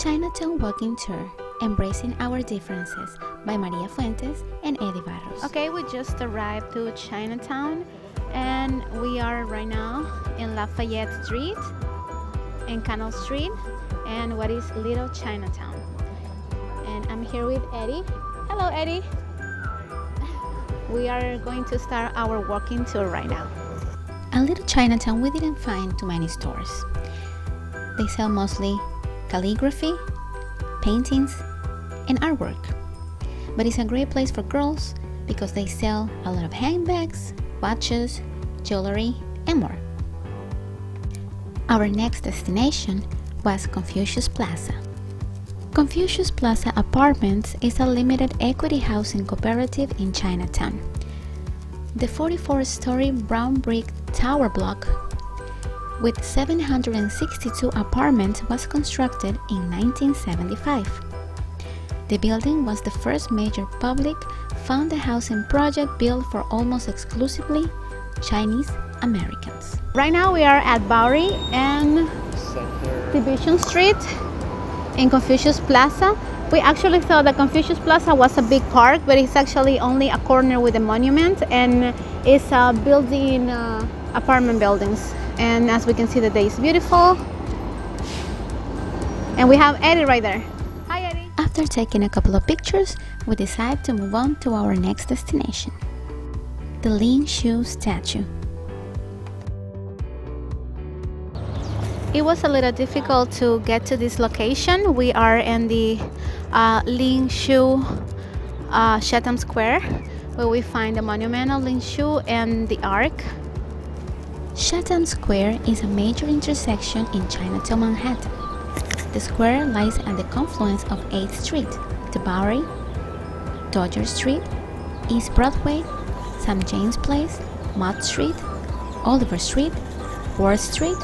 Chinatown Walking Tour, Embracing Our Differences by Maria Fuentes and Eddie Barros. Okay, we just arrived to Chinatown and we are right now in Lafayette Street, in Canal Street, and what is Little Chinatown. And I'm here with Eddie. Hello, Eddie. We are going to start our walking tour right now. At Little Chinatown, we didn't find too many stores. They sell mostly calligraphy, paintings, and artwork. But it's a great place for girls because they sell a lot of handbags, watches, jewelry, and more. Our next destination was Confucius Plaza. Confucius Plaza Apartments is a limited equity housing cooperative in Chinatown. The 44-story brown brick tower block with 762 apartments was constructed in 1975. The building was the first major public founded housing project built for almost exclusively Chinese Americans. Right now we are at Bowery and Division Street in Confucius Plaza. We actually thought that Confucius Plaza was a big park, but it's actually only a corner with a monument, and it's building apartment buildings. And as we can see, the day is beautiful. And we have Eddie right there. Hi, Eddie. After taking a couple of pictures, we decided to move on to our next destination, the Ling Shu statue. It was a little difficult to get to this location. We are in the Ling Shu Chatham Square, where we find the monument of Ling Shu and the Ark. Chatham Square is a major intersection in Chinatown, Manhattan. The square lies at the confluence of 8th Street, the Bowery, Dodger Street, East Broadway, St. James Place, Mott Street, Oliver Street, Worth Street,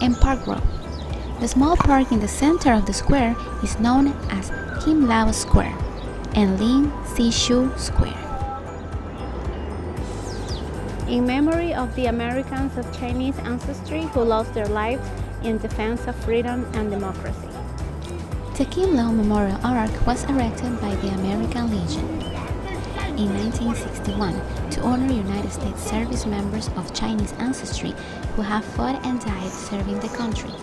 and Park Row. The small park in the center of the square is known as Kim Lao Square and Ling Sishu Square, in memory of the Americans of Chinese ancestry who lost their lives in defense of freedom and democracy. The Kim Lao Memorial Arch was erected by the American Legion in 1961 to honor United States service members of Chinese ancestry who have fought and died serving the country.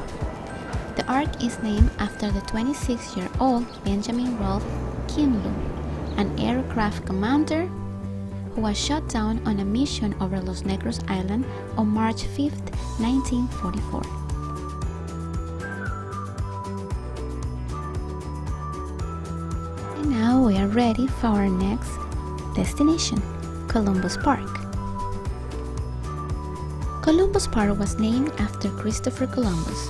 The arch is named after the 26-year-old Benjamin Rolfe Kim Lu, an aircraft commander who was shot down on a mission over Los Negros Island on March 5, 1944. And now we are ready for our next destination, Columbus Park. Columbus Park was named after Christopher Columbus.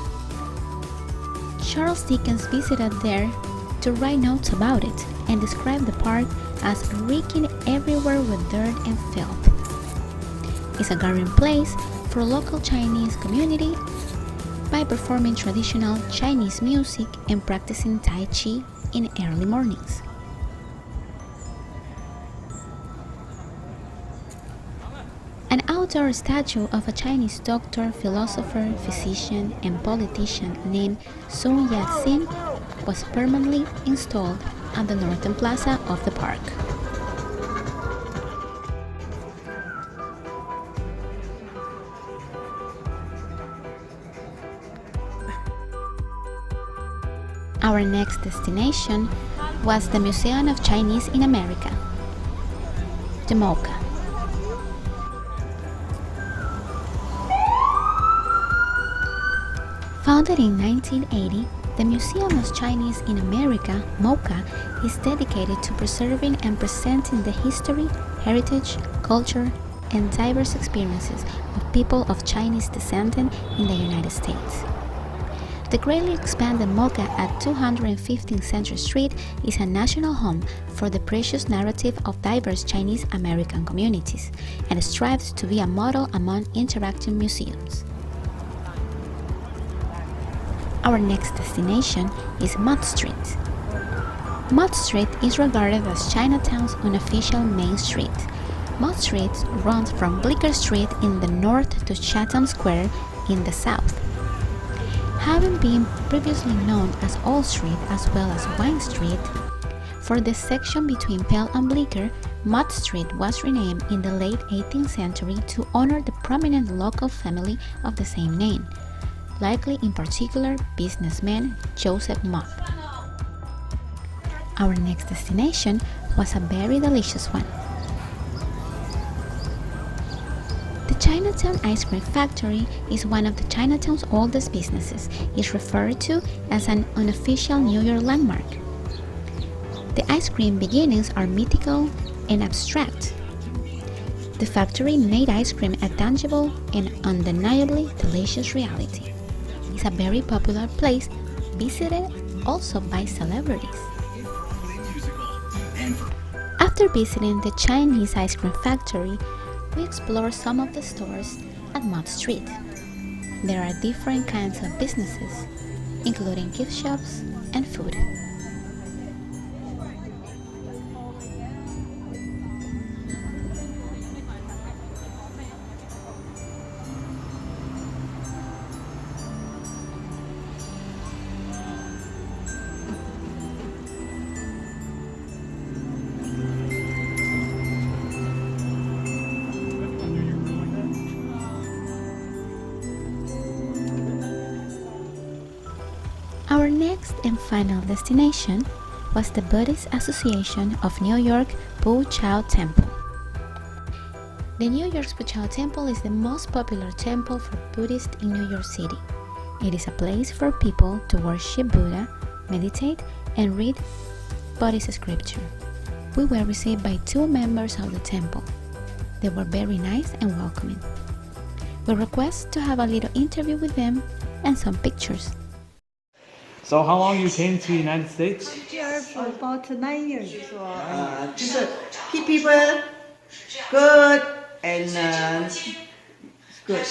Charles Dickens visited there to write notes about it and described the park as reeking everywhere with dirt and filth. It's a gathering place for local Chinese community by performing traditional Chinese music and practicing Tai Chi in early mornings. An outdoor statue of a Chinese doctor, philosopher, physician, and politician named Sun Yat-sen was permanently installed at the northern plaza of the park. Our next destination was the Museum of Chinese in America, the MoCA. Founded in 1980, the Museum of Chinese in America, MoCA, is dedicated to preserving and presenting the history, heritage, culture, and diverse experiences of people of Chinese descent in the United States. The greatly expanded MoCA at 215th Century Street is a national home for the precious narrative of diverse Chinese American communities and strives to be a model among interactive museums. Our next destination is Mott Street. Mott Street is regarded as Chinatown's unofficial main street. Mott Street runs from Bleecker Street in the north to Chatham Square in the south. Having been previously known as Old Street as well as Wine Street, for the section between Pell and Bleecker, Mott Street was renamed in the late 18th century to honor the prominent local family of the same name, likely in particular businessman Joseph Mott. Our next destination was a very delicious one. The Chinatown Ice Cream Factory is one of the Chinatown's oldest businesses. It's referred to as an unofficial New York landmark. The ice cream beginnings are mythical and abstract. The factory made ice cream a tangible and undeniably delicious reality. It's a very popular place, visited also by celebrities. After visiting the Chinese ice cream factory, we explore some of the stores at Mott Street. There are different kinds of businesses, including gift shops and food. Our next and final destination was the Buddhist Association of New York Bu-Chao Temple. The New York's Bu-Chao Temple is the most popular temple for Buddhists in New York City. It is a place for people to worship Buddha, meditate, and read Buddhist scripture. We were received by 2 members of the temple. They were very nice and welcoming. We request to have a little interview with them and some pictures. So how long you came to the United States? Here for about 9 years. 就是keep people good and good.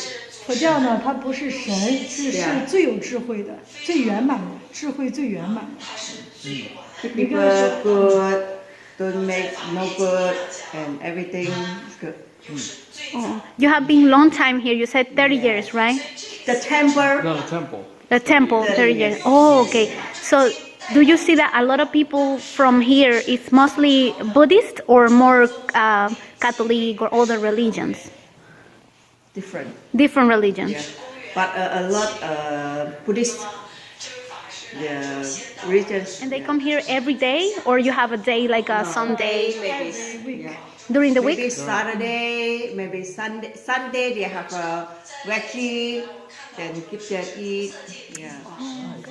佛教呢，它不是神，是最有智慧的、最圆满的，智慧最圆满的。 Keep people good, don't make no good, and everything is good. Oh, you have been long time here. You said 30 years, right? The temple. No, the temple. The temple, 30 years. Oh, okay. So, do you see that a lot of people from here is mostly Buddhist or more Catholic or other religions? Different. Different religions. Yeah. But a lot Buddhist. Yeah, religions. And they come here every day, or you have a day like a Sunday Maybe. Yeah. during the Maybe week? Saturday, maybe Sunday. Sunday they have a veggie, then give them eat. Yeah.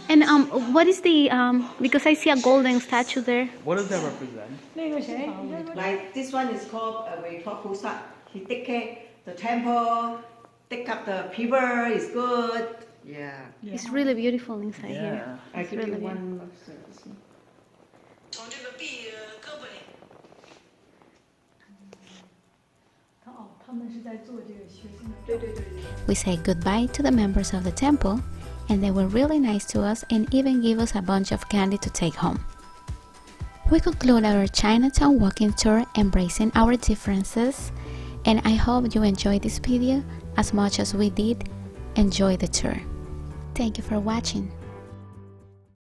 And what is the because I see a golden statue there. What does that represent? 那个谁， Like this one is called we call Pusa. He take care the temple, take up the people. Is good. Yeah. It's really beautiful inside here. I It's give really you beautiful. one of this one. 从这个臂胳膊里。他们是在做这个学生的。对对对。 We say goodbye to the members of the temple, and they were really nice to us and even gave us a bunch of candy to take home. We conclude our Chinatown walking tour embracing our differences, and I hope you enjoyed this video as much as we did enjoy the tour. Thank you for watching.